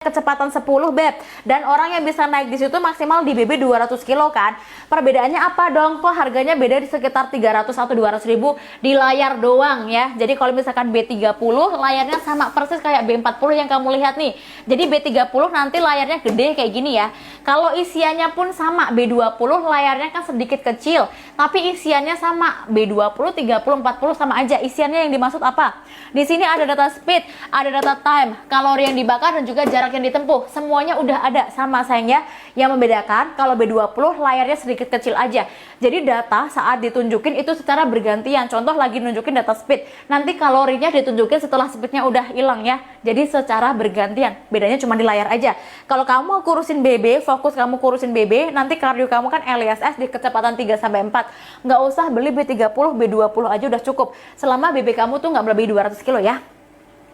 kecepatan 10 beb, dan orang yang bisa naik di situ maksimal di BB 200 kilo kan. Perbedaannya apa dong? Kok harganya beda di sekitar 300 atau 200 ribu di layar doang ya. Jadi kalau misalkan B30 layarnya sama persis kayak B40 yang kamu lihat nih. Jadi B30 nanti layarnya gede kayak gini ya. Kalau isiannya pun sama, B20 layarnya kan sedikit kecil, tapi isiannya sama. B20, 30, 40 sama aja. Isiannya yang dimaksud apa? Di sini ada data speed, ada data time, kalori yang dibakar, dan juga jarak yang ditempuh. Semuanya udah ada sama sayangnya. Yang membedakan kalau B20 layarnya sedikit kecil aja. Jadi data saat ditunjukin itu secara bergantian. Contoh lagi nunjukin data speed, nanti kalorinya ditunjukin setelah speednya udah hilang ya. Jadi secara bergantian. Bedanya cuma di layar aja. Kalau kamu mau kurusin BB, fokus kamu kurusin BB, nanti kardio kamu kan LISS di kecepatan 3-4. Nggak usah beli B30, B20 aja udah cukup. Selama BB kamu tuh nggak melebihi 200 kilo ya.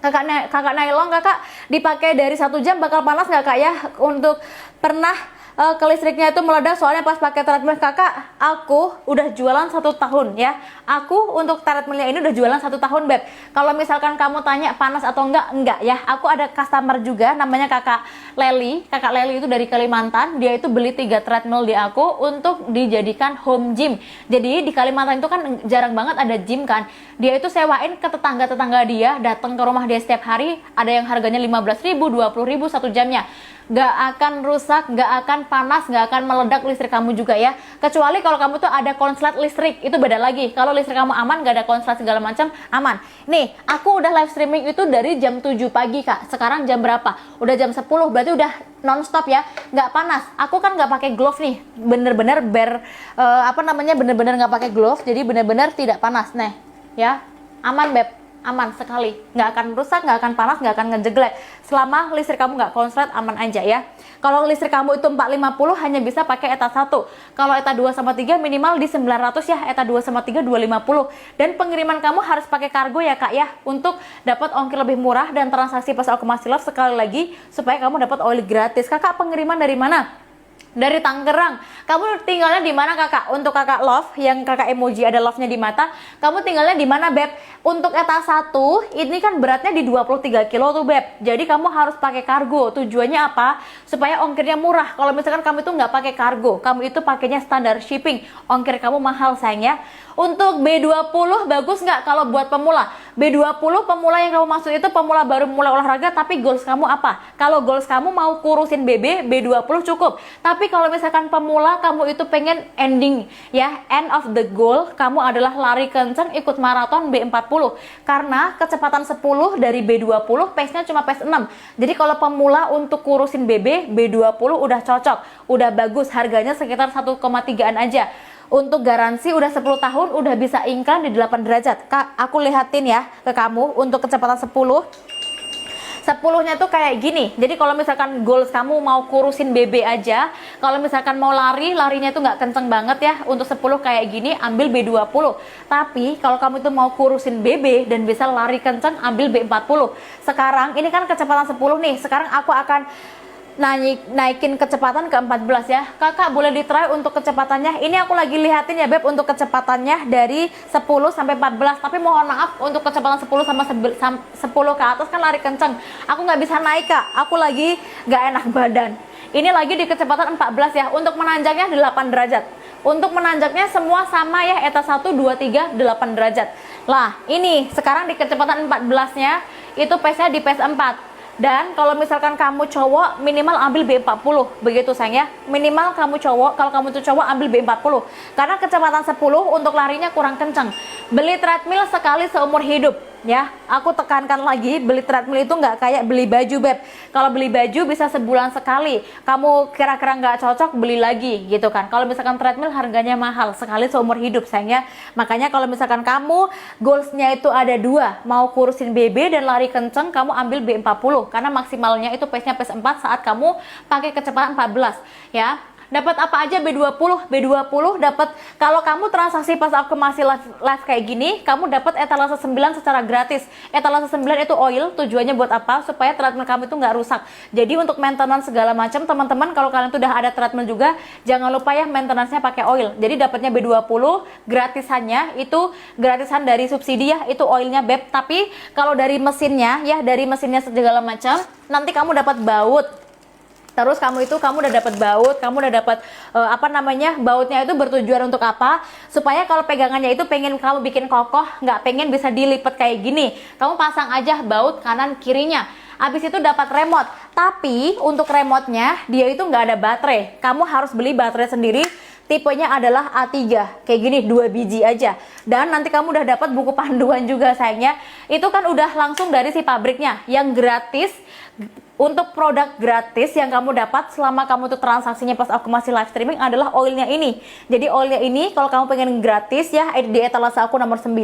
Kakak nylon kakak dipakai dari 1 jam bakal panas nggak kak ya? Untuk pernah kelistriknya itu meledak soalnya pas pakai treadmill. Kakak, aku udah jualan 1 tahun ya. Aku untuk treadmillnya ini udah jualan 1 tahun beb. Kalau misalkan kamu tanya panas atau enggak ya. Aku ada customer juga namanya kakak Leli. Kakak Leli itu dari Kalimantan. Dia itu beli 3 treadmill di aku untuk dijadikan home gym. Jadi di Kalimantan itu kan jarang banget ada gym kan. Dia itu sewain ke tetangga-tetangga dia, datang ke rumah dia setiap hari. Ada yang harganya 15.000, 20.000 1 jamnya. Gak akan rusak, gak akan panas, gak akan meledak listrik kamu juga ya. Kecuali kalau kamu tuh ada konslet listrik, itu beda lagi. Kalau listrik kamu aman, gak ada konslet segala macam, aman. Nih, aku udah live streaming itu dari jam 7 pagi kak. Sekarang jam berapa? Udah jam 10, berarti udah non-stop ya. Gak panas. Aku kan gak pakai glove nih, bener-bener bener-bener gak pakai glove, jadi bener-bener tidak panas. Nih, ya, aman beb. Aman sekali, nggak akan rusak, nggak akan panas, nggak akan ngejeglek. Selama listrik kamu nggak konslet, aman aja ya. Kalau listrik kamu itu 450 hanya bisa pakai ETA 1. Kalau ETA 2/3 minimal di 900 ya, ETA 2/3 250. Dan pengiriman kamu harus pakai kargo ya kak ya, untuk dapat ongkir lebih murah dan transaksi pas Alkemasi Love sekali lagi supaya kamu dapat oil gratis. Kakak pengiriman dari mana? Dari Tangerang. Kamu tinggalnya di mana kakak? Untuk kakak love yang kakak emoji ada love-nya di mata, kamu tinggalnya di mana beb? Untuk ETA 1 ini kan beratnya di 23 kilo tuh beb. Jadi kamu harus pakai kargo. Tujuannya apa? Supaya ongkirnya murah. Kalau misalkan kamu itu nggak pakai kargo, kamu itu pakainya standar shipping, ongkir kamu mahal sayangnya. Untuk B20 bagus nggak kalau buat pemula? B20 pemula yang kamu maksud itu pemula baru mulai olahraga, tapi goals kamu apa? Kalau goals kamu mau kurusin BB, B20 cukup. Tapi kalau misalkan pemula kamu itu pengen ending ya, end of the goal kamu adalah lari kenceng ikut maraton B40. Karena kecepatan 10 dari B20 pace-nya cuma pace 6. Jadi kalau pemula untuk kurusin BB, B20 udah cocok, udah bagus, harganya sekitar 1,3an aja. Untuk garansi udah 10 tahun, udah bisa iklan di 8 derajat. Kak, aku lihatin ya ke kamu untuk kecepatan 10. 10-nya tuh kayak gini. Jadi kalau misalkan goals kamu mau kurusin BB aja, kalau misalkan mau larinya itu nggak kenceng banget ya, untuk 10 kayak gini ambil B20. Tapi kalau kamu itu mau kurusin BB dan bisa lari kenceng, ambil B40. Sekarang ini kan kecepatan 10 nih. Sekarang aku akan naikin kecepatan ke 14 ya. Kakak boleh ditry untuk kecepatannya. Ini aku lagi lihatin ya beb untuk kecepatannya dari 10 sampai 14. Tapi mohon maaf untuk kecepatan 10 sama 10 ke atas kan lari kenceng. Aku nggak bisa naik kak. Aku lagi nggak enak badan. Ini lagi di kecepatan 14 ya. Untuk menanjaknya 8 derajat. Untuk menanjaknya semua sama ya, ETA 1, 2, 3, 8 derajat. Lah ini sekarang di kecepatan 14 nya itu pace-nya di pace 4. Dan kalau misalkan kamu cowok minimal ambil B40, begitu sayang ya. Minimal kamu cowok, kalau kamu tuh cowok ambil B40. Karena kecepatan 10 untuk larinya kurang kencang. Beli treadmill sekali seumur hidup ya. Aku tekankan lagi, beli treadmill itu nggak kayak beli baju beb. Kalau beli baju bisa sebulan sekali. Kamu kira-kira nggak cocok beli lagi gitu kan. Kalau misalkan treadmill harganya mahal, sekali seumur hidup sayang ya. Makanya kalau misalkan kamu goalsnya itu ada 2, mau kurusin BB dan lari kenceng, kamu ambil B40 karena maksimalnya itu pace-nya pace 4 saat kamu pakai kecepatan 14 ya. Dapat apa aja B20? B20 dapat, kalau kamu transaksi pas aku masih live kayak gini, kamu dapat etalase 9 secara gratis. Etalase 9 itu oil, tujuannya buat apa? Supaya treadmill kamu itu nggak rusak. Jadi untuk maintenance segala macam, teman-teman kalau kalian tuh udah ada treadmill juga, jangan lupa ya maintenance-nya pakai oil. Jadi dapatnya B20, gratisannya itu gratisan dari subsidi ya, itu oilnya beb. Tapi kalau dari mesinnya ya, dari mesinnya segala macam, nanti kamu dapat baut. Terus kamu udah dapat baut, kamu udah dapat bautnya itu bertujuan untuk apa? Supaya kalau pegangannya itu pengen kamu bikin kokoh, nggak pengen bisa dilipat kayak gini. Kamu pasang aja baut kanan kirinya. Habis itu dapat remote. Tapi untuk remote-nya dia itu nggak ada baterai. Kamu harus beli baterai sendiri. Tipenya adalah A3, kayak gini 2 biji aja. Dan nanti kamu udah dapat buku panduan juga sayangnya. Itu kan udah langsung dari si pabriknya yang gratis. Untuk produk gratis yang kamu dapat selama kamu tuh transaksinya pas aku masih live streaming adalah oilnya ini. Jadi oilnya ini kalau kamu pengen gratis ya di etalase aku nomor 9,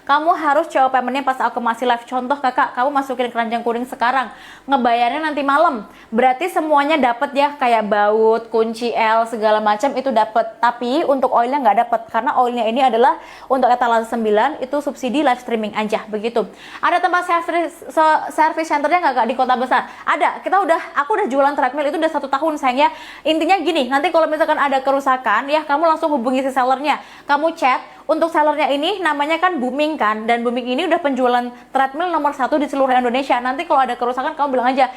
kamu harus coba paymentnya pas aku masih live. Contoh kakak, kamu masukin keranjang kuning sekarang, ngebayarnya nanti malam. Berarti semuanya dapat ya, kayak baut, kunci L segala macam itu dapat. Tapi untuk oilnya nggak dapat karena oilnya ini adalah untuk etalase 9 itu subsidi live streaming aja begitu. Ada tempat service centernya nggak kak di kota besar? Ada, aku udah jualan treadmill itu udah 1 tahun sayangnya. Intinya gini, nanti kalau misalkan ada kerusakan ya kamu langsung hubungi si sellernya, kamu chat. Untuk sellernya ini namanya kan Booming kan, dan Booming ini udah penjualan treadmill nomor 1 di seluruh Indonesia. Nanti kalau ada kerusakan kamu bilang aja,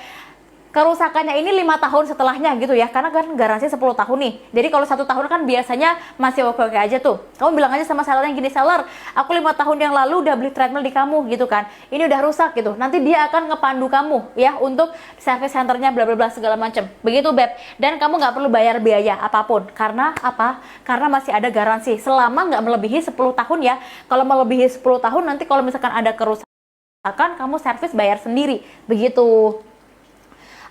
kerusakannya ini 5 tahun setelahnya gitu ya, karena kan garansi 10 tahun nih. Jadi kalau 1 tahun kan biasanya masih oke-oke aja tuh. Kamu bilang aja sama sellernya gini, seller, aku 5 tahun yang lalu udah beli treadmill di kamu gitu kan, ini udah rusak gitu. Nanti dia akan ngepandu kamu ya untuk service centernya bla bla bla segala macam. Begitu beb. Dan kamu nggak perlu bayar biaya apapun. Karena apa? Karena masih ada garansi selama nggak melebihi 10 tahun ya. Kalau melebihi 10 tahun nanti kalau misalkan ada kerusakan kamu servis bayar sendiri. Begitu.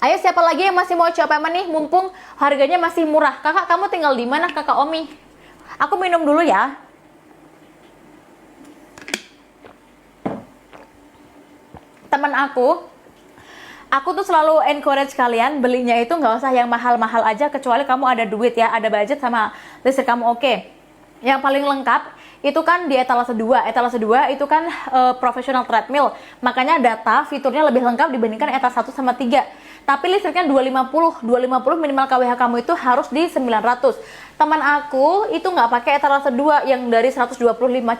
Ayo siapa lagi yang masih mau coba payment nih, mumpung harganya masih murah. Kakak kamu tinggal di mana kakak Omi? Aku minum dulu ya. Teman aku tuh selalu encourage kalian belinya itu nggak usah yang mahal-mahal aja, kecuali kamu ada duit ya, ada budget sama listrik kamu oke. Yang paling lengkap itu kan di etalase 2. Etalase 2 itu kan professional treadmill. Makanya data fiturnya lebih lengkap dibandingkan etalase 1 sama 3. Tapi listriknya 250 minimal KWH kamu itu harus di 900. Teman aku itu nggak pakai etalase 2 yang dari 125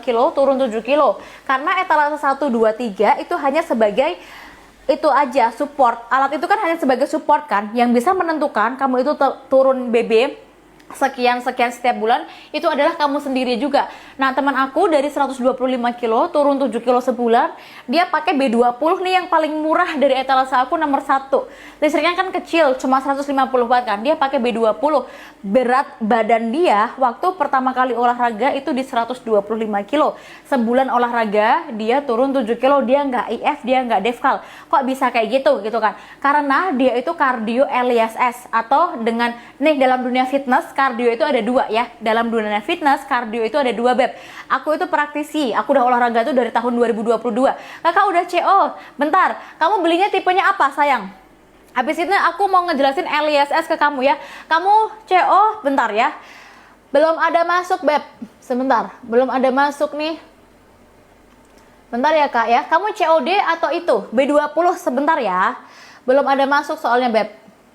kilo turun 7 kilo. Karena etalase 1, 2, 3 itu hanya sebagai itu aja support. Alat itu kan hanya sebagai support kan, yang bisa menentukan kamu itu turun BB sekian setiap bulan itu adalah kamu sendiri juga. Nah teman aku dari 125 kilo turun 7 kilo sebulan, dia pakai B20 nih yang paling murah dari etalase aku nomor 1. Listriknya kan kecil, cuma 150 watt kan, dia pakai B20. Berat badan dia waktu pertama kali olahraga itu di 125 kilo. Sebulan olahraga dia turun 7 kilo, dia nggak IF, dia nggak defkal. Kok bisa kayak gitu kan? Karena dia itu cardio LISS, atau dengan nih dalam dunia fitness kardio itu ada 2 ya. Dalam dunia fitness kardio itu ada 2 beb. Aku itu praktisi, aku udah olahraga tuh dari tahun 2022. Kakak udah CO. Bentar, kamu belinya tipenya apa sayang? Habis itu aku mau ngejelasin LISS ke kamu ya. Kamu CO, bentar ya. Belum ada masuk beb. Sebentar, belum ada masuk nih. Bentar ya kak ya. Kamu COD atau itu? B20 sebentar ya. Belum ada masuk soalnya beb.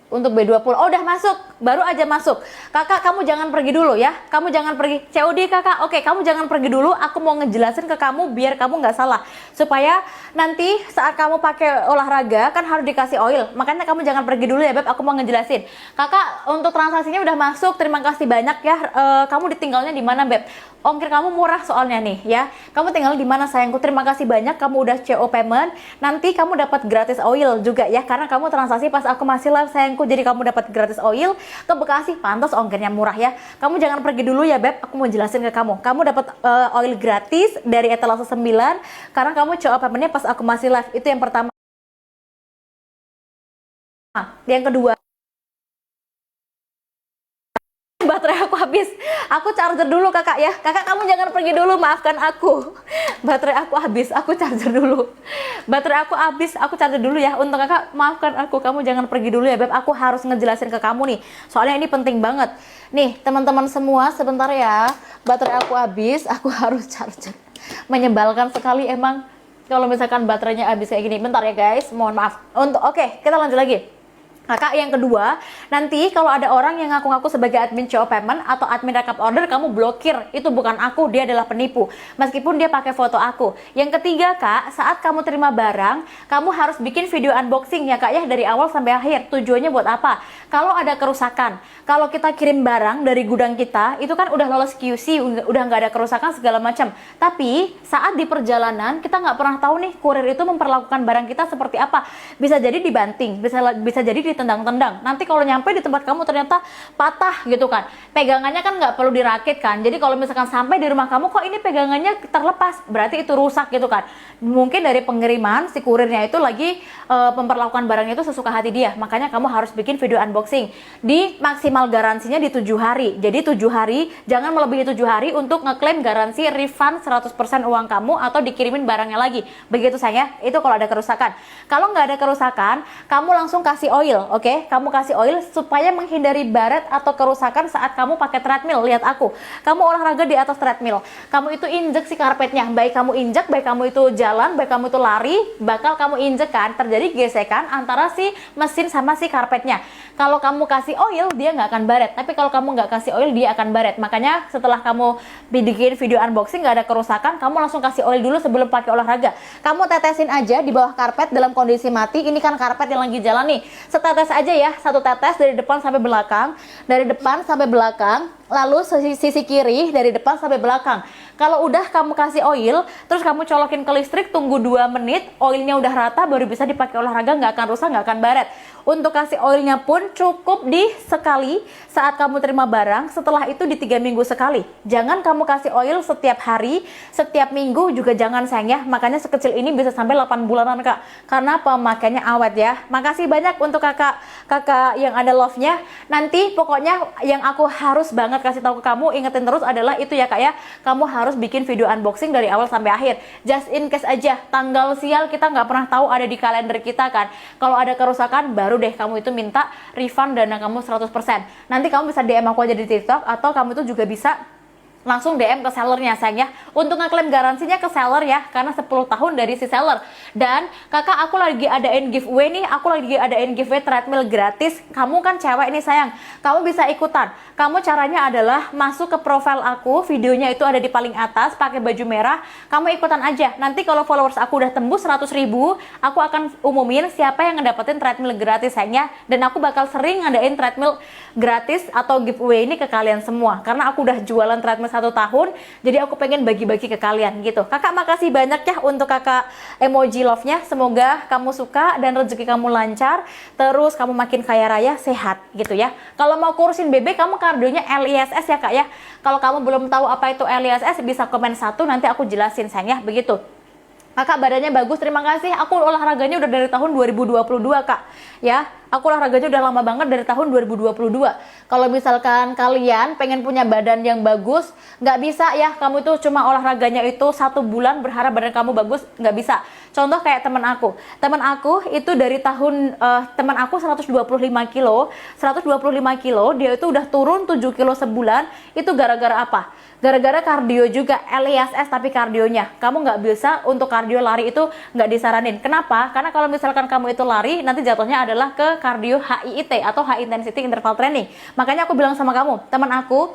Untuk B20, oh udah masuk, baru aja masuk. Kakak kamu jangan pergi dulu ya, kamu jangan pergi. COD kakak, oke kamu jangan pergi dulu, aku mau ngejelasin ke kamu biar kamu nggak salah. Supaya nanti saat kamu pakai olahraga kan harus dikasih oil, makanya kamu jangan pergi dulu ya beb, aku mau ngejelasin. Kakak untuk transaksinya udah masuk, terima kasih banyak ya. Kamu ditinggalnya di mana beb? Ongkir kamu murah soalnya nih ya. Kamu tinggal di mana sayangku? Terima kasih banyak kamu udah CO payment. Nanti kamu dapat gratis oil juga ya, karena kamu transaksi pas aku masih live sayangku. Jadi kamu dapat gratis oil ke Bekasi, pantas ongkirnya murah ya. Kamu jangan pergi dulu ya beb, aku mau jelasin ke kamu. Kamu dapat oil gratis dari etalase 9 karena kamu CO paymentnya pas aku masih live. Itu yang pertama. Yang kedua, baterai aku habis. Aku charger dulu kakak ya. Kakak kamu jangan pergi dulu, maafkan aku. Baterai aku habis, aku charger dulu. Baterai aku habis, aku charger dulu ya. Untuk kakak, maafkan aku, kamu jangan pergi dulu ya Beb. Aku harus ngejelasin ke kamu nih. Soalnya ini penting banget. Nih teman-teman semua, sebentar ya. Baterai aku habis, aku harus charger. Menyebalkan sekali emang kalau misalkan baterainya habis kayak gini. Bentar ya guys, mohon maaf. Oke, kita lanjut lagi. Kakak yang kedua, nanti kalau ada orang yang ngaku-ngaku sebagai admin CO Payment atau admin rekap order, kamu blokir. Itu bukan aku, dia adalah penipu. Meskipun dia pakai foto aku. Yang ketiga kak, saat kamu terima barang, kamu harus bikin video unboxing ya kak ya, dari awal sampai akhir. Tujuannya buat apa? Kalau ada kerusakan, kalau kita kirim barang dari gudang kita, itu kan udah lolos QC, udah nggak ada kerusakan segala macam. Tapi saat di perjalanan, kita nggak pernah tahu nih kurir itu memperlakukan barang kita seperti apa. Bisa jadi dibanting, bisa jadi ditendang-tendang. Nanti kalau nyampe di tempat kamu ternyata patah gitu kan. Pegangannya kan nggak perlu dirakit kan. Jadi kalau misalkan sampai di rumah kamu, kok ini pegangannya terlepas, berarti itu rusak gitu kan. Mungkin dari pengiriman si kurirnya itu lagi memperlakukan barangnya itu sesuka hati dia. Makanya kamu harus bikin video unboxing. Di maksimal garansinya di 7 hari. Jadi 7 hari, jangan melebihi 7 hari untuk ngeklaim garansi refund 100% uang kamu atau dikirimin barangnya lagi. Begitu saya, itu kalau ada kerusakan. Kalau nggak ada kerusakan, kamu langsung kasih oil, oke? Kamu kasih oil supaya menghindari baret atau kerusakan saat kamu pakai treadmill. Lihat aku, kamu olahraga di atas treadmill. Kamu itu injek si karpetnya, baik kamu injek, baik kamu itu jalan, baik kamu itu lari, bakal kamu injek kan, terjadi gesekan antara si mesin sama si karpetnya. Kalau kamu kasih oil, dia nggak akan baret. Tapi kalau kamu nggak kasih oil, dia akan baret. Makanya setelah kamu bikin video unboxing nggak ada kerusakan, kamu langsung kasih oil dulu sebelum pakai olahraga. Kamu tetesin aja di bawah karpet dalam kondisi mati. Ini kan karpet yang lagi jalan nih. Setetes aja ya, satu tetes dari depan sampai belakang, dari depan sampai belakang, lalu sisi kiri dari depan sampai belakang. Kalau udah kamu kasih oil, terus kamu colokin ke listrik, tunggu 2 menit, oilnya udah rata, baru bisa dipakai olahraga, nggak akan rusak, nggak akan baret. Untuk kasih oilnya pun cukup di sekali saat kamu terima barang, setelah itu di 3 minggu sekali. Jangan kamu kasih oil setiap hari, setiap minggu juga jangan sayang ya. Makanya sekecil ini bisa sampai 8 bulanan kak, karena pemakaiannya awet ya. Makasih banyak untuk kakak yang ada love-nya. Nanti pokoknya yang aku harus banget kasih tahu ke kamu, ingetin terus adalah itu ya kak ya, kamu harus bikin video unboxing dari awal sampai akhir. Just in case aja, tanggal sial kita nggak pernah tahu ada di kalender kita kan. Kalau ada kerusakan, baru deh kamu itu minta refund dana kamu 100%. Nanti kamu bisa DM aku aja di TikTok, atau kamu itu juga bisa langsung DM ke sellernya sayang ya. Untuk ngeklaim garansinya ke seller ya, karena 10 tahun dari si seller. Dan kakak, aku lagi adain giveaway nih, aku lagi adain giveaway treadmill gratis. Kamu kan cewek nih sayang, kamu bisa ikutan. Kamu caranya adalah masuk ke profile aku, videonya itu ada di paling atas, pakai baju merah. Kamu ikutan aja. Nanti kalau followers aku udah tembus 100.000, aku akan umumin siapa yang ngedapetin treadmill gratis sayangnya. Dan aku bakal sering ngadain treadmill gratis atau giveaway ini ke kalian semua, karena aku udah jualan treadmill 1 tahun, jadi aku pengen bagi-bagi ke kalian gitu. Kakak makasih banyak ya untuk kakak emoji love-nya. Semoga kamu suka dan rezeki kamu lancar, terus kamu makin kaya raya, sehat gitu ya. Kalau mau kurusin BB, kamu kardionya LISS ya kak ya. Kalau kamu belum tahu apa itu LISS, bisa komen 1, nanti aku jelasin sayang ya, begitu. Kakak badannya bagus, terima kasih. Aku olahraganya udah dari tahun 2022 kak ya. Aku olahraganya udah lama banget dari tahun 2022. Kalau misalkan kalian pengen punya badan yang bagus, nggak bisa ya kamu itu cuma olahraganya itu 1 bulan berharap badan kamu bagus, nggak bisa. Contoh kayak teman aku itu dari tahun teman aku 125 kilo, dia itu udah turun 7 kilo sebulan. Itu gara-gara apa? Gara-gara kardio juga, LISS tapi kardionya. Kamu nggak bisa untuk kardio lari itu nggak disaranin. Kenapa? Karena kalau misalkan kamu itu lari, nanti jatuhnya adalah ke kardio HIIT atau High Intensity Interval Training. Makanya aku bilang sama kamu, teman aku,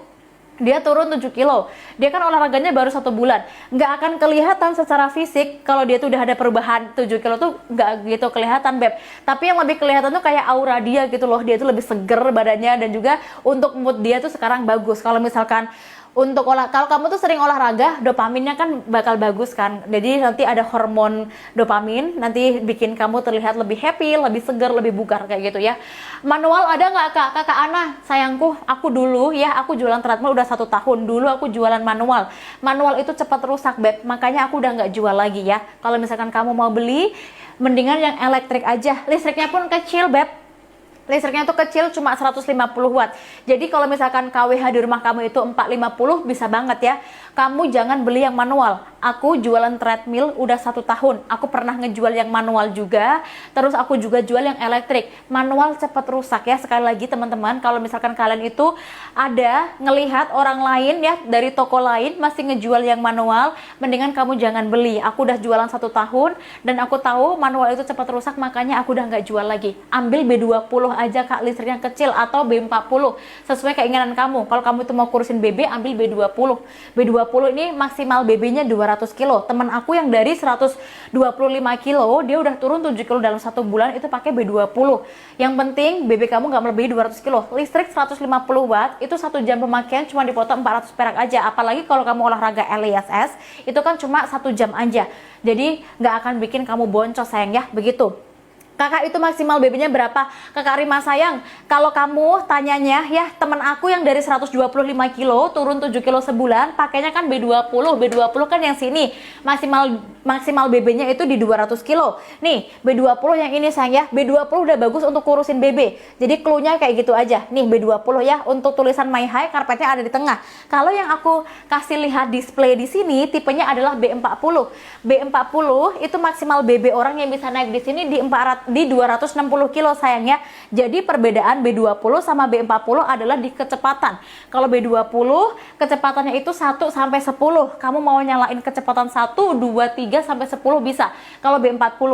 dia turun 7 kilo. Dia kan olahraganya baru 1 bulan. Nggak akan kelihatan secara fisik kalau dia tuh udah ada perubahan 7 kilo tuh nggak gitu kelihatan, Beb. Tapi yang lebih kelihatan tuh kayak aura dia gitu loh. Dia tuh lebih seger badannya, dan juga untuk mood dia tuh sekarang bagus. Kalau misalkan kalau kamu tuh sering olahraga, dopaminnya kan bakal bagus kan. Jadi nanti ada hormon dopamin, nanti bikin kamu terlihat lebih happy, lebih segar, lebih bugar kayak gitu ya. Manual ada nggak kak? Kakak Ana, sayangku, aku dulu ya, aku jualan treadmill udah 1 tahun. Dulu aku jualan manual. Manual itu cepat rusak, Beb. Makanya aku udah nggak jual lagi ya. Kalau misalkan kamu mau beli, mendingan yang elektrik aja. Listriknya pun kecil, Beb. listriknya tuh kecil, cuma 150 watt. Jadi kalau misalkan KWH di rumah kamu itu 450, bisa banget ya. Kamu jangan beli yang manual. Aku jualan treadmill udah 1 tahun. Aku pernah ngejual yang manual juga. Terus aku juga jual yang elektrik. Manual cepat rusak ya. Sekali lagi teman-teman, kalau misalkan kalian itu ada ngelihat orang lain ya dari toko lain masih ngejual yang manual, mendingan kamu jangan beli. Aku udah jualan 1 tahun dan aku tahu manual itu cepat rusak, makanya aku udah nggak jual lagi. Ambil B20 aja kak, listriknya kecil, atau B40 sesuai keinginan kamu. Kalau kamu itu mau kurusin BB, ambil B20. B20 ini maksimal BB nya 200 kilo. Temen aku yang dari 125 kilo dia udah turun 7 kilo dalam 1 bulan, itu pakai B20. Yang penting BB kamu nggak melebihi 200 kilo. Listrik 150 watt itu 1 jam pemakaian cuma dipotong 400 perak aja. Apalagi kalau kamu olahraga LISS itu kan cuma 1 jam aja, jadi nggak akan bikin kamu boncos sayang ya, begitu. Kakak itu maksimal BB-nya berapa? Kakak Rima sayang, kalau kamu tanyanya ya, temen aku yang dari 125 kilo turun 7 kilo sebulan pakainya kan B20. B20 kan yang sini maksimal BB-nya itu di 200 kilo. Nih B20 yang ini sayang ya, B20 udah bagus untuk kurusin BB. Jadi clue-nya kayak gitu aja. Nih B20 ya, untuk tulisan My High karpetnya ada di tengah. Kalau yang aku kasih lihat display di sini tipenya adalah B40. B40 itu maksimal BB orang yang bisa naik di sini di 260 kilo sayangnya. Jadi perbedaan B20 sama B40 adalah di kecepatan. Kalau B20 kecepatannya itu 1 sampai 10. Kamu mau nyalain kecepatan 1, 2, 3 sampai 10 bisa. Kalau B40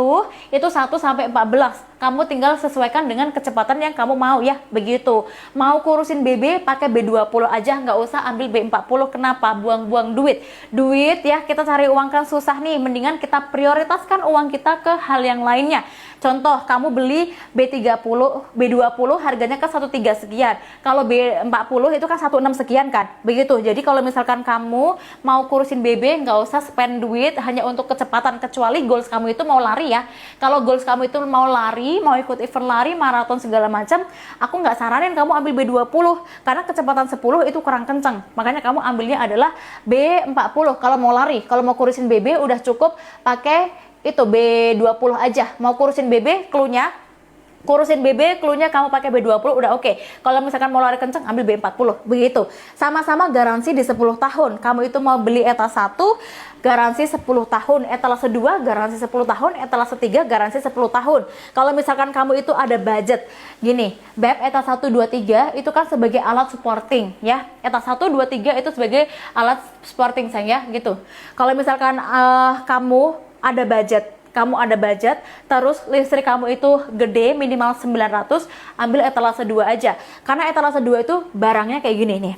itu 1 sampai 14. Kamu tinggal sesuaikan dengan kecepatan yang kamu mau ya, begitu. Mau kurusin BB pakai B20 aja, nggak usah ambil B40. Kenapa? Buang-buang duit. Duit ya, kita cari uang kan susah nih, mendingan kita prioritaskan uang kita ke hal yang lainnya. Contoh, kamu beli B20 harganya kan 13 sekian. Kalau B40 itu kan 16 sekian kan. Begitu. Jadi kalau misalkan kamu mau kurusin BB, nggak usah spend duit hanya untuk kecepatan, kecuali goals kamu itu mau lari ya. Kalau goals kamu itu mau lari, mau ikut event lari, maraton segala macam, aku nggak saranin kamu ambil B20 karena kecepatan 10 itu kurang kencang. Makanya kamu ambilnya adalah B40 kalau mau lari. Kalau mau kurusin BB udah cukup pakai itu B20 aja. Mau kurusin BB, cluenya kamu pakai B20 udah oke. Kalau misalkan mau lari kenceng ambil B40, begitu. Sama-sama garansi di 10 tahun. Kamu itu mau beli etalase 1 garansi 10 tahun, etalase 2 garansi 10 tahun, etalase 3 garansi 10 tahun. Kalau misalkan kamu itu ada budget gini, Beb, etalase 1 2 3 itu kan sebagai alat supporting ya. Etalase 1 2 3 itu sebagai alat supporting sayang ya, gitu. Kalau misalkan kamu ada budget, terus listrik kamu itu gede, minimal 900, ambil etalase 2 aja. Karena etalase 2 itu barangnya kayak gini nih.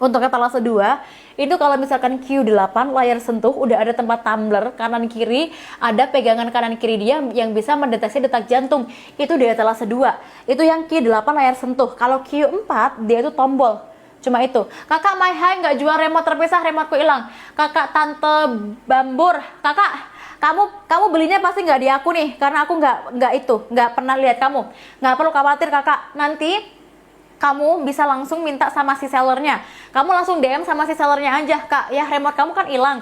Untuk etalase 2, itu kalau misalkan Q8 layar sentuh, udah ada tempat tumbler kanan kiri, ada pegangan kanan kiri dia yang bisa mendeteksi detak jantung. Itu di etalase 2. Itu yang Q8 layar sentuh. Kalau Q4 dia itu tombol. Cuma itu. Kakak My High nggak jual remote terpisah, remoteku hilang. Kakak Tante Bambur, kakak kamu belinya pasti nggak di aku nih, karena aku nggak pernah lihat kamu. Nggak perlu khawatir kakak, nanti kamu bisa langsung minta sama si sellernya. Kamu langsung DM sama si sellernya aja, kak ya remote kamu kan hilang.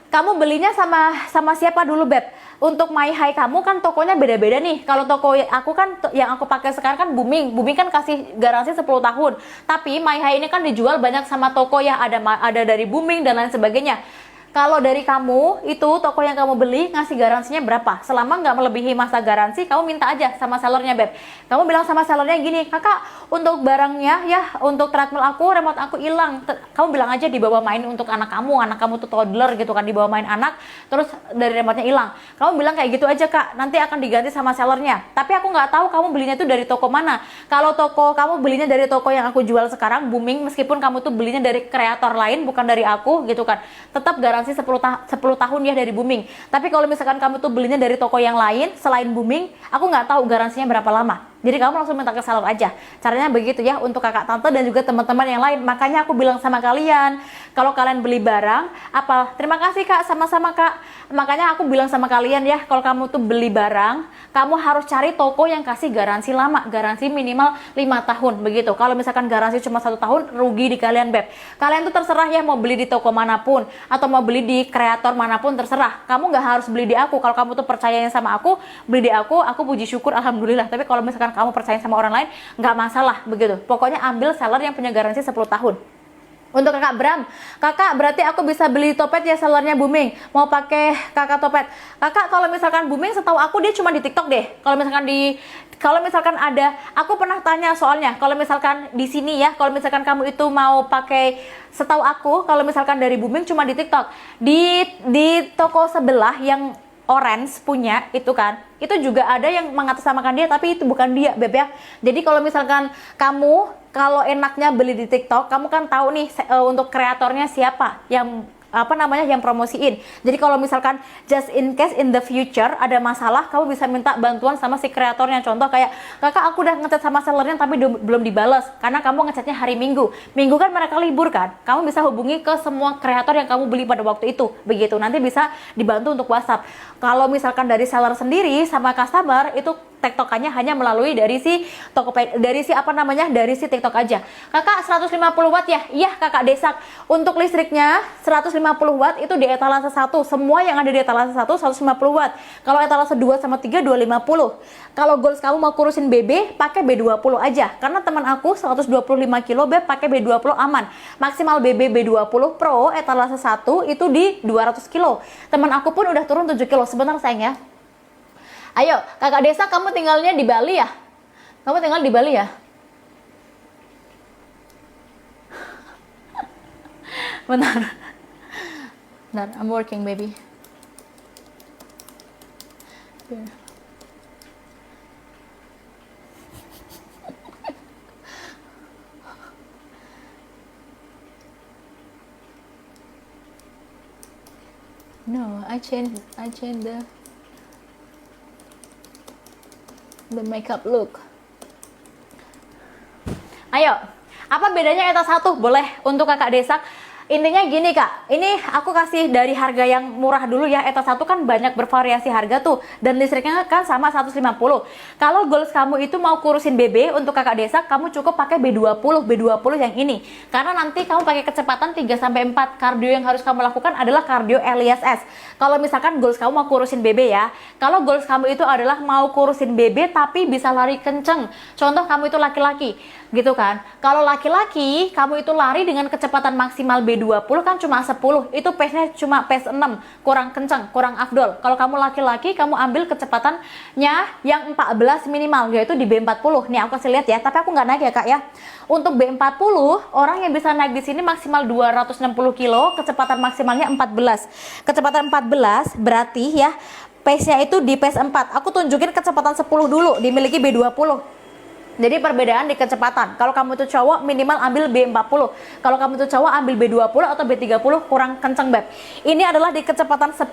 Kamu belinya sama siapa dulu Beb? Untuk My High kamu kan tokonya beda-beda nih. Kalau toko aku kan yang aku pakai sekarang kan Booming. Booming kan kasih garansi 10 tahun. Tapi My High ini kan dijual banyak sama toko ya, ada dari Booming dan lain sebagainya. Kalau dari kamu, itu toko yang kamu beli ngasih garansinya berapa? Selama nggak melebihi masa garansi, kamu minta aja sama sellernya, Beb. Kamu bilang sama sellernya gini, kakak, untuk barangnya ya, untuk treadmill aku, remote aku hilang. Kamu bilang aja dibawa main untuk anak kamu tuh toddler gitu kan, dibawa main anak, terus dari remote-nya hilang. Kamu bilang kayak gitu aja, kak, nanti akan diganti sama sellernya. Tapi aku nggak tahu kamu belinya tuh dari toko mana. Kalau toko kamu belinya dari toko yang aku jual sekarang, Booming, meskipun kamu tuh belinya dari kreator lain, bukan dari aku gitu kan, tetap garansi 10 tahun ya dari Booming. Tapi kalau misalkan kamu tuh belinya dari toko yang lain selain Booming, aku nggak tahu garansinya berapa lama. Jadi kamu langsung minta ke seller aja. Caranya begitu ya untuk kakak tante dan juga teman-teman yang lain. Makanya aku bilang sama kalian, kalau kalian beli barang, terima kasih kak, sama-sama kak. Makanya aku bilang sama kalian ya, kalau kamu tuh beli barang, kamu harus cari toko yang kasih garansi lama, garansi minimal 5 tahun begitu. Kalau misalkan garansi cuma 1 tahun, rugi di kalian, Beb. Kalian tuh terserah ya mau beli di toko manapun atau mau beli di kreator manapun, terserah. Kamu nggak harus beli di aku. Kalau kamu tuh percayanya sama aku, beli di aku puji syukur alhamdulillah. Tapi kalau misalkan misalkan kamu percaya sama orang lain, nggak masalah begitu. Pokoknya ambil seller yang punya garansi 10 tahun. Untuk kakak Bram, kakak berarti aku bisa beli topet ya sellernya booming, mau pakai kakak topet. Kakak kalau misalkan booming setahu aku dia cuma di TikTok deh. Kalau misalkan ada, aku pernah tanya soalnya, kalau misalkan di sini ya, kalau misalkan kamu itu mau pakai, setahu aku kalau misalkan dari booming cuma di TikTok. Di toko sebelah yang Orange punya itu kan, itu juga ada yang mengatasnamakan dia, tapi itu bukan dia Beb ya. Jadi kalau misalkan kamu kalau enaknya beli di TikTok, kamu kan tahu nih untuk kreatornya siapa yang yang promosiin. Jadi kalau misalkan just in case in the future ada masalah, kamu bisa minta bantuan sama si kreatornya. Contoh kayak, kakak aku udah ngechat sama sellernya tapi belum dibales karena kamu ngechatnya hari Minggu. Minggu kan mereka libur kan, kamu bisa hubungi ke semua kreator yang kamu beli pada waktu itu, begitu. Nanti bisa dibantu untuk WhatsApp. Kalau misalkan dari seller sendiri sama customer itu tektokannya hanya melalui dari si dari si TikTok aja. Kakak 150 watt ya? Iya kakak Desak. Untuk listriknya 150 watt itu di etalase 1. Semua yang ada di etalase 1 150 watt. Kalau etalase 2 sama 3 250. Kalau goals kamu mau kurusin BB pakai B20 aja. Karena teman aku 125 kilo Beb pakai B20 aman. Maksimal BB B20 Pro etalase 1 itu di 200 kilo. Teman aku pun udah turun 7 kilo. Sebentar sayang ya. Ayo, kakak Desa, kamu tinggalnya di Bali ya? Kamu tinggal di Bali ya? Bentar. Bentar, I'm working baby. Here. No, I changed the makeup look. Ayo, apa bedanya ETA 1? Boleh untuk kakak Desak. Intinya gini kak, ini aku kasih dari harga yang murah dulu ya. ETA 1 kan banyak bervariasi harga tuh, dan listriknya kan sama 150. Kalau goals kamu itu mau kurusin BB untuk kakak Desak, kamu cukup pakai B20 yang ini. Karena nanti kamu pakai kecepatan 3-4. Kardio yang harus kamu lakukan adalah kardio LISS. Kalau misalkan goals kamu mau kurusin BB ya, kalau goals kamu itu adalah mau kurusin BB tapi bisa lari kenceng. Contoh kamu itu laki-laki, gitu kan. Kalau laki-laki, kamu itu lari dengan kecepatan maksimal B20 kan cuma 10. Itu pace-nya cuma pace 6, kurang kenceng, kurang afdol. Kalau kamu laki-laki, kamu ambil kecepatannya yang 14 minimal, yaitu di B40. Nih aku kasih lihat ya, tapi aku nggak naik ya kak ya. Untuk B40, orang yang bisa naik di sini maksimal 260 kilo, kecepatan maksimalnya 14. Kecepatan 14 berarti ya, pace-nya itu di pace 4. Aku tunjukin kecepatan 10 dulu, dimiliki B20. Jadi perbedaan di kecepatan. Kalau kamu itu cowok minimal ambil B40. Kalau kamu itu cowok ambil B20 atau B30, kurang kenceng Beb. Ini adalah di kecepatan 10,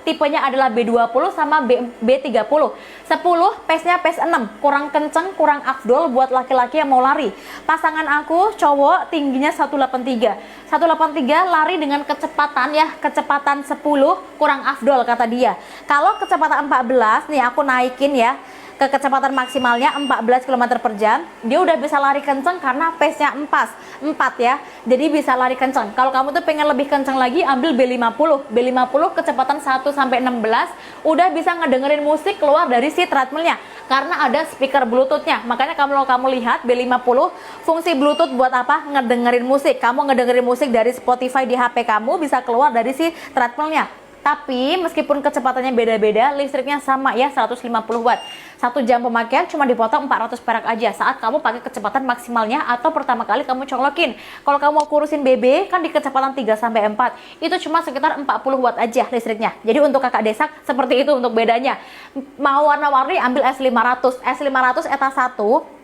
tipenya adalah B20 sama B30. 10 pace-nya pace 6, kurang kenceng, kurang afdol buat laki-laki yang mau lari. Pasangan aku cowok tingginya 183. 183 lari dengan kecepatan ya, kecepatan 10 kurang afdol kata dia. Kalau kecepatan 14 nih aku naikin ya ke kecepatan maksimalnya 14 km per jam, dia udah bisa lari kenceng karena pace-nya 4 ya, jadi bisa lari kenceng. Kalau kamu tuh pengen lebih kenceng lagi, ambil B50 kecepatan 1-16, udah bisa ngedengerin musik keluar dari si treadmillnya, karena ada speaker bluetoothnya. Makanya kalau kamu lihat B50, fungsi bluetooth buat apa? Ngedengerin musik. Kamu ngedengerin musik dari Spotify di HP kamu, bisa keluar dari si treadmillnya. Tapi meskipun kecepatannya beda-beda, listriknya sama ya, 150 watt. 1 jam pemakaian cuma dipotong 400 perak aja saat kamu pakai kecepatan maksimalnya atau pertama kali kamu colokin. Kalau kamu mau kurusin BB kan di kecepatan 3-4, itu cuma sekitar 40 watt aja listriknya. Jadi untuk kakak Desak seperti itu untuk bedanya. Mau warna-warni ambil S500. S500 ETA 1.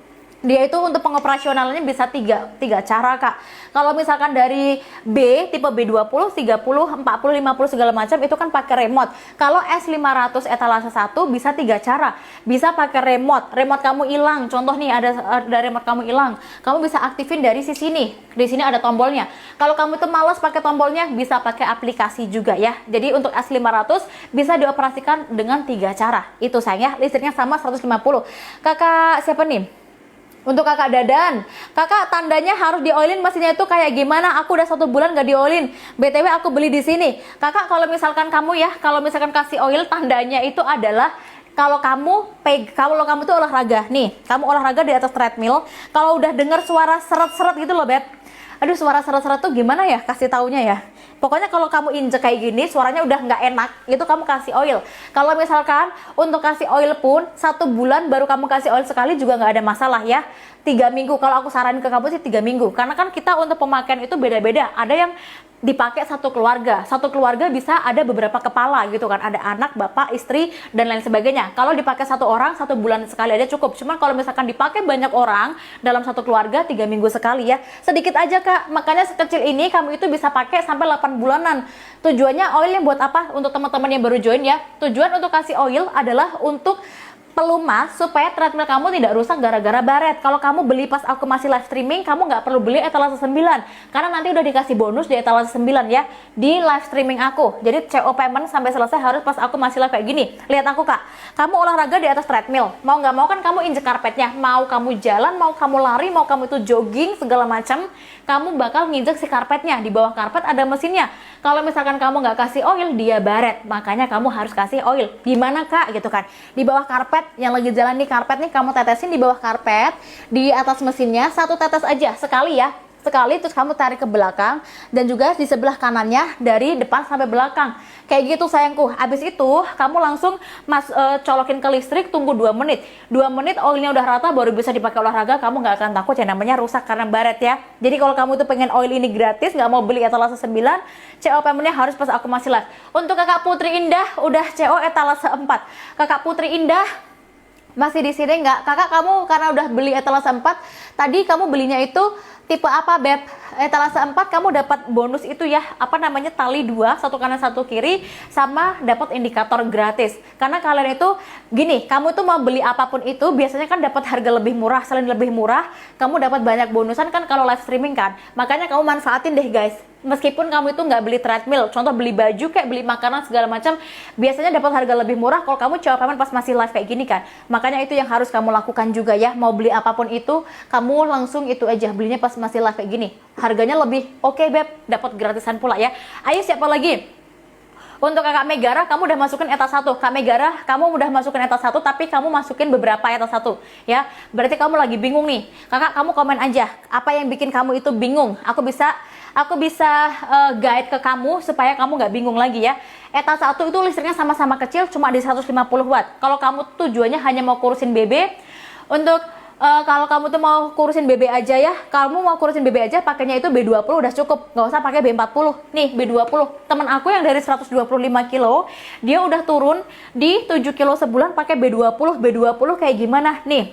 Dia itu untuk pengoperasionalnya bisa tiga cara kak. Kalau misalkan dari B tipe B20, 30, 40, 50 segala macam itu kan pakai remote. Kalau S500 etalase 1 bisa 3 cara. Bisa pakai remote. Remote kamu hilang. Contoh nih ada remote kamu hilang. Kamu bisa aktifin dari sisi sini. Di sini ada tombolnya. Kalau kamu tuh malas pakai tombolnya, bisa pakai aplikasi juga ya. Jadi untuk S500 bisa dioperasikan dengan 3 cara. Itu sayang ya. Listriknya sama 150. Kakak siapa nih? Untuk kakak Dadan, kakak tandanya harus dioilin mesinnya itu kayak gimana? Aku udah 1 bulan gak dioilin. BTW aku beli di sini. Kakak kalau misalkan kamu ya, kalau misalkan kasih oil, tandanya itu adalah kalau kamu tuh olahraga nih, kamu olahraga di atas treadmill, kalau udah dengar suara seret-seret gitu loh beb, aduh suara seret-seret tuh gimana ya kasih taunya ya, pokoknya kalau kamu injek kayak gini suaranya udah nggak enak, itu kamu kasih oil. Kalau misalkan untuk kasih oil pun 1 bulan baru kamu kasih oil sekali juga nggak ada masalah ya. 3 minggu, kalau aku saranin ke kamu sih 3 minggu, karena kan kita untuk pemakaian itu beda-beda, ada yang dipakai satu keluarga bisa ada beberapa kepala gitu kan, ada anak, bapak, istri, dan lain sebagainya. Kalau dipakai 1 orang 1 bulan sekali aja cukup. Cuman kalau misalkan dipakai banyak orang dalam 1 keluarga 3 minggu sekali ya, sedikit aja kak. Makanya sekecil ini kamu itu bisa pakai sampai 8 bulanan. Tujuannya oilnya buat apa? Untuk teman-teman yang baru join ya, tujuan untuk kasih oil adalah untuk pelumas supaya treadmill kamu tidak rusak gara-gara baret. Kalau kamu beli pas aku masih live streaming, kamu nggak perlu beli etalase 9 karena nanti udah dikasih bonus di etalase 9 ya di live streaming aku. Jadi CO payment sampai selesai harus pas aku masih live kayak gini. Lihat aku kak, kamu olahraga di atas treadmill, mau nggak mau kan kamu injek karpetnya, mau kamu jalan, mau kamu lari, mau kamu itu jogging segala macam, kamu bakal nginjek si karpetnya. Di bawah karpet ada mesinnya. Kalau misalkan kamu nggak kasih oil, dia baret, makanya kamu harus kasih oil. Gimana kak gitu kan, di bawah karpet yang lagi jalan di karpet nih, kamu tetesin di bawah karpet, di atas mesinnya 1 tetes aja sekali ya, sekali, terus kamu tarik ke belakang dan juga di sebelah kanannya dari depan sampai belakang kayak gitu sayangku. Habis itu kamu langsung colokin ke listrik, tunggu 2 menit 2 menit oilnya udah rata baru bisa dipakai olahraga. Kamu nggak akan takut ya namanya rusak karena baret ya. Jadi kalau kamu tuh pengen oil ini gratis, nggak mau beli etalase 9, CO paymentnya harus pas aku masih live. Untuk kakak Putri Indah udah CO etalase 4. Kakak Putri Indah masih di sini nggak? Kakak kamu karena udah beli etalase 4, tadi kamu belinya itu tipe apa beb? Etalase 4 kamu dapat bonus itu ya, apa namanya, tali 2, 1 kanan 1 kiri, sama dapat indikator gratis. Karena kalian itu gini, kamu tuh mau beli apapun itu biasanya kan dapat harga lebih murah. Selain lebih murah, kamu dapat banyak bonusan kan kalau live streaming kan. Makanya kamu manfaatin deh guys. Meskipun kamu itu nggak beli treadmill, contoh beli baju kayak beli makanan segala macam, biasanya dapat harga lebih murah kalau kamu coba payment pas masih live kayak gini kan. Makanya itu yang harus kamu lakukan juga ya. Mau beli apapun itu, kamu langsung itu aja belinya pas masih live kayak gini. Harganya lebih oke beb, dapat gratisan pula ya. Ayo siapa lagi? Untuk kakak Megara, kamu udah masukin etas 1. Kak Megara, kamu udah masukin etas 1, tapi kamu masukin beberapa etas 1 ya. Berarti kamu lagi bingung nih. Kakak, kamu komen aja apa yang bikin kamu itu bingung. Aku bisa guide ke kamu supaya kamu nggak bingung lagi ya. Etas 1 itu listriknya sama-sama kecil, cuma di 150 watt. Kalau kamu tujuannya hanya mau kurusin BB, untuk kalau kamu tuh mau kurusin BB aja ya, kamu mau kurusin BB aja pakainya itu B20 udah cukup, nggak usah pakai B40. Nih B20, temen aku yang dari 125 kilo, dia udah turun di 7 kilo sebulan pakai B20 kayak gimana? Nih